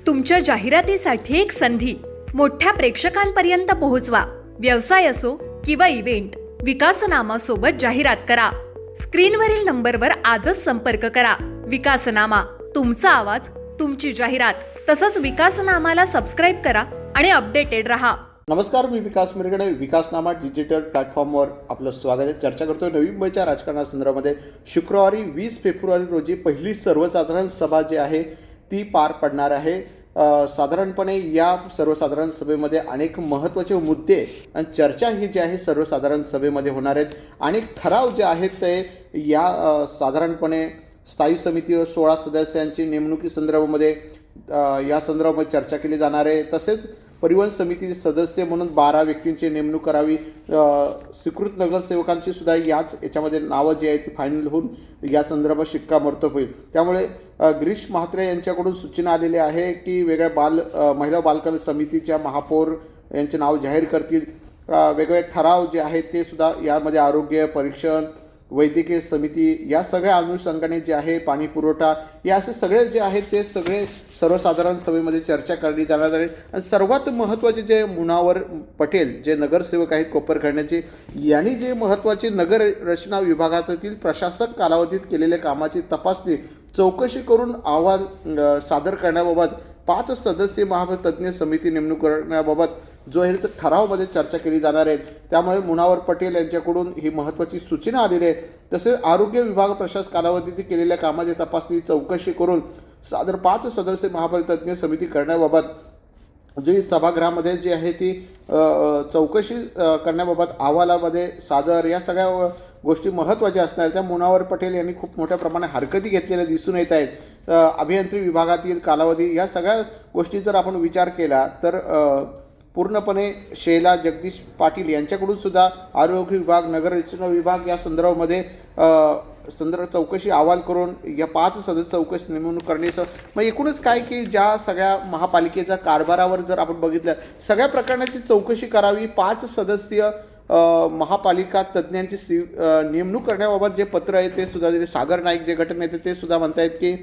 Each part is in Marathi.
तुमच्या जाहिरातीसाठी एक संधी मोठ्या प्रेक्षकांपर्यंत पोहोचवा. व्यवसाय असो किंवा इव्हेंट, विकासनामा सोबत जाहिरात करा. स्क्रीनवरील नंबरवर आजच संपर्क करा. विकासनामा, तुमचा आवाज, तुमची जाहिरात. तसंच विकासनामाला सबस्क्राईब करा आणि अपडेटेड रहा. नमस्कार, मी विकास मिरगणे. विकासनामा डिजिटल प्लॅटफॉर्मवर आपलं स्वागत आहे. चर्चा करतोय नवी मुंबईच्या राजकारणासंदर्भामध्ये. शुक्रवारी 20 फेब्रुवारी रोजी पहिली सर्वसाधारण सभा जी आहे ती पार पडणार आहे. साधारणपणे या सर्वसाधारण सभेमध्ये अनेक महत्त्वाचे मुद्दे आणि चर्चा ही जी आहे सर्वसाधारण सभेमध्ये होणार आहेत. अनेक ठराव जे आहेत ते या साधारणपणे स्थायी समितीवर 16 सदस्यांची नेमणुकी संदर्भामध्ये या संदर्भामध्ये चर्चा केली जाणार आहे. तसेच परिवहन समिती सदस्य म्हणून 12 व्यक्तींची नेमणूक करावी. स्वीकृत नगरसेवकांची सुद्धा याच्यामध्ये नावं जी आहे ती फायनल होऊन या संदर्भात शिक्कामोर्तब होईल. त्यामुळे गिरीश म्हात्रे यांच्याकडून सूचना आलेली आहे की वेगळ्या महिला बालकल्याण समितीच्या महापौर यांचे नाव जाहीर करतील. वेगवेगळे ठराव जे आहेत ते सुद्धा यामध्ये आरोग्य परीक्षण, वैद्यकीय समिती या सगळ्या अनुषंगाने जे आहे पाणी पुरवठा, या असे सगळे जे आहेत ते सगळे सर्वसाधारण सभेमध्ये चर्चा करण्यात जाणार आहे. आणि सर्वात महत्त्वाचे जे मुनावर पटेल जे नगरसेवक आहेत कोपरखैरण्याचे, यांनी जे महत्त्वाचे नगर रचना विभागातील प्रशासक कालावधीत केलेल्या कामाची तपासणी चौकशी करून अहवाल सादर करण्याबाबत 5 सदस्यीय महातज्ञ समिती नेमणूक करण्याबाबत जो आहे तर ठरावामध्ये चर्चा केली जाणार आहे. त्यामुळे मुनावर पटेल यांच्याकडून ही महत्त्वाची सूचना आलेली आहे. तसेच आरोग्य विभाग प्रशासक कालावधीत केलेल्या कामाची तपासणी चौकशी करून सादर 5 सदस्यीय महातज्ञ समिती करण्याबाबत जी सभागृहामध्ये जी आहे ती चौकशी करण्याबाबत अहवालामध्ये सादर या सगळ्या गोष्टी महत्त्वाच्या असणार. त्या मुनावर पटेल यांनी खूप मोठ्या प्रमाणात हरकती घेतलेल्या दिसून येत आहेत. अभियांत्रिकी विभागातील कालावधी या सगळ्या गोष्टी जर आपण विचार केला तर पूर्णपणे शैला जगदीश पाटील यांच्याकडून सुद्धा आरोग्य विभाग, नगररचना विभाग या संदर्भामध्ये चौकशी अहवाल करून या 5 सदस्य चौकशी नेमणूक करण्याचं मग एकूणच काय की ज्या सगळ्या महापालिकेच्या कारभारावर जर आपण बघितलं सगळ्या प्रकरणाची चौकशी करावी. 5 सदस्यीय महापालिका तज्ज्ञांची नेमणूक करण्याबाबत जे पत्र आहे ते सुद्धा सागर नाईक जे गटनेते ते सुद्धा म्हणतायत की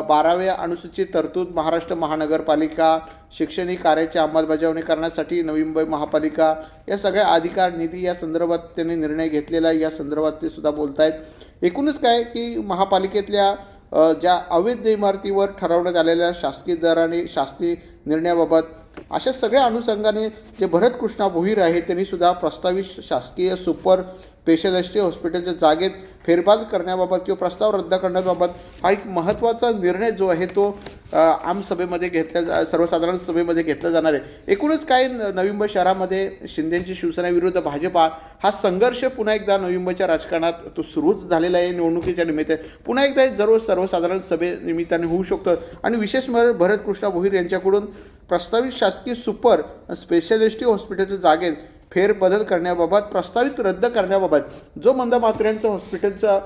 12व्या अनुसूचित तरतूद महाराष्ट्र महानगरपालिका शैक्षणिक कार्याची अंमलबजावणी करण्यासाठी नवी मुंबई महापालिका या सगळ्या अधिकार निधी या संदर्भात त्यांनी निर्णय घेतलेला या संदर्भात ते सुद्धा बोलत आहेत. एकूणच काय की महापालिकेतल्या ज्या अवैध इमारतीवर ठरवण्यात आलेल्या शासकीय दराने शासकीय निर्णयाबाबत अशा सगळ्या अनुषंगाने जे भरत कृष्णा भोईर आहेत त्यांनी सुद्धा प्रस्तावित शासकीय सुपर स्पेशालिस्ट हॉस्पिटलच्या जागेत फेरबदल करण्याबाबत किंवा प्रस्ताव रद्द करण्याबाबत हा एक महत्त्वाचा निर्णय जो आहे तो आमसभेमध्ये सर्वसाधारण सभेमध्ये घेतला जाणार आहे. एकूणच काय नवी मुंबई शहरामध्ये शिंदेची शिवसेना विरुद्ध भाजपा हा संघर्ष पुन्हा एकदा नवी मुंबईच्या राजकारणात तो सुरूच झालेला आहे. निवडणुकीच्या निमित्ताने पुन्हा एकदा जरूर सर्वसाधारण सभेनिमित्ताने होऊ शकतं. आणि विशेष म्हणजे भरत कृष्णा भोईर यांच्याकडून प्रस्तावित शासकीय सुपर स्पेशालिस्ट हॉस्पिटलच्या जागेत फेरबदल करण्याबाबत प्रस्तावित रद्द करण्याबाबत जो मंदा म्हात्रेंचा हॉस्पिटलचा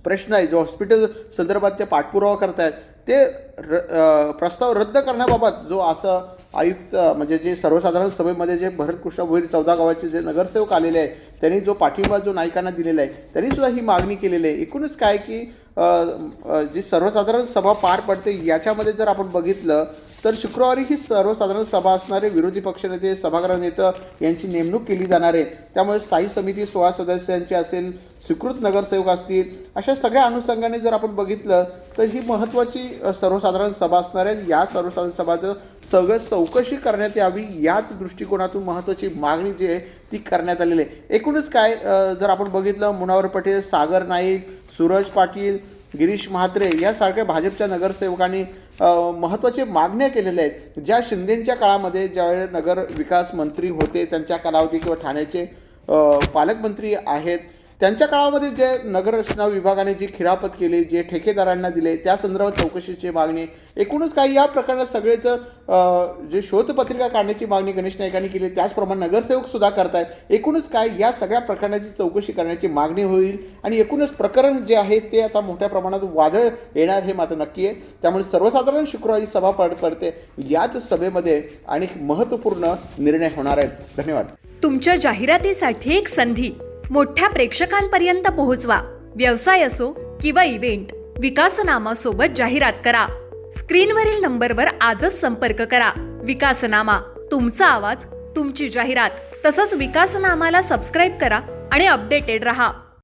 प्रश्न आहे, जो हॉस्पिटल संदर्भात ते पाठपुरावा करतायत ते प्रस्ताव रद्द करण्याबाबत जो असं आयुक्त म्हणजे जे सर्वसाधारण सभेमध्ये जे भरत कृष्णा भोईर 14 गावाचे जे नगरसेवक आलेले आहेत त्यांनी जो पाठिंबा जो नायकांना दिलेला आहे त्यांनी सुद्धा ही मागणी केलेली आहे. एकूणच काय की जी सर्वसाधारण सभा पार पडते याच्यामध्ये जर आपण बघितलं तर शुक्रवारी ही सर्वसाधारण सभा असणारे विरोधी पक्षनेते सभागृह नेते यांची नेमणूक केली जाणार आहे. त्यामुळे स्थायी समिती 16 सदस्यांची असेल, स्वीकृत नगरसेवक असतील, अशा सगळ्या अनुषंगाने जर आपण बघितलं तर ही महत्त्वाची सर्वसाधारण सभा असणार आहे. या सर्वसाधारण सभाचं सगळं चौकशी करण्यात यावी याच दृष्टिकोनातून महत्त्वाची मागणी जी आहे ती करण्यात आलेली आहे. एकूणच काय जर आपण बघितलं मुनावर पटेल, सागर नाईक, सूरज पाटील, गिरीश म्हात्रे यासारख्या भाजपच्या नगरसेवकांनी महत्त्वाचे मागण्या केलेल्या आहेत. ज्या शिंदेंच्या काळामध्ये ज्यावेळेस नगर विकास मंत्री होते त्यांच्या कालावधी किंवा ठाण्याचे पालकमंत्री आहेत त्यांच्या काळामध्ये जे नगररचना विभागाने जी खिरापत केली, जे ठेकेदारांना दिले त्या संदर्भात चौकशीची मागणी. एकूणच काही या प्रकरणात सगळेच जे शोधपत्रिका काढण्याची मागणी गणेश नाईकांनी केली त्याचप्रमाणे नगरसेवक सुद्धा करतायत. एकूणच काय या सगळ्या प्रकरणाची चौकशी करण्याची मागणी होईल आणि एकूणच प्रकरण जे आहे ते आता मोठ्या प्रमाणात वादळ येणार हे मात्र नक्की आहे. त्यामुळे सर्वसाधारण शुक्रवारी सभा पडते याच सभेमध्ये अनेक महत्त्वपूर्ण निर्णय होणार आहेत. धन्यवाद. तुमच्या जाहिरातीसाठी एक संधी मोठ्या प्रेक्षकांपर्यंत पोहोचवा. व्यवसाय असो किंवा इव्हेंट, विकासनामा सोबत जाहिरात करा. स्क्रीनवरील नंबरवर आजच संपर्क करा. विकासनामा, तुमचा आवाज, तुमची जाहिरात. तसंच विकासनामाला सबस्क्राईब करा आणि अपडेटेड रहा.